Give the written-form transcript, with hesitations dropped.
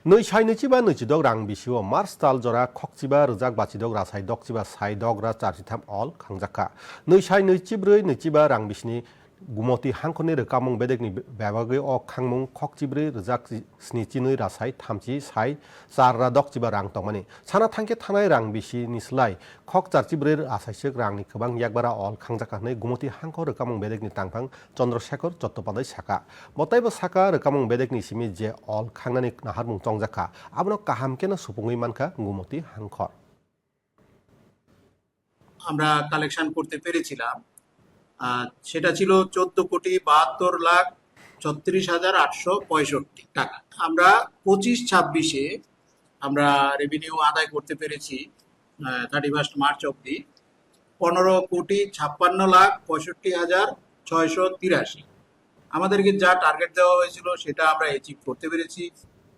Nơi sai nơi chiba nơi chidog rang bisio Mars tal jora khokchiba rujak bachidog rasai dokchiba sai dogra charchitham all khangjaka. Nơi sai nơi chibroi nơi chiba rang bisni gumoti hangkhone rekamung bedekni babage o khangmung khokchibroi rujak snichi noi rasai thamchi sai charra dokchiba rang tongmani. Sana thangke thanai rang bisi ni slai khok charchibroi asaisek rangni khobang yakbara all khangjaka nei gumoti hangkho rekamung bedekni tangphang Chandrasekhar Chattopadhyay saka. Botaibo saka rekamung bedekni simi je all khangnani naharmung Jaka, abno kaham kena supungui manka ngumoti hangkhor. আমরা collection করতে পেরেছিলাম সেটা ছিল 14,72,36,865 টাকা। আমরা 25-26-এ আমরা revenue আদায় করতে পেরেছি 31 মার্চ অবধি 15,56,65,683। আমাদেরকে যা টার্গেট দেওয়া হয়েছিল সেটা আমরা অ্যাচিভ করতে পেরেছি।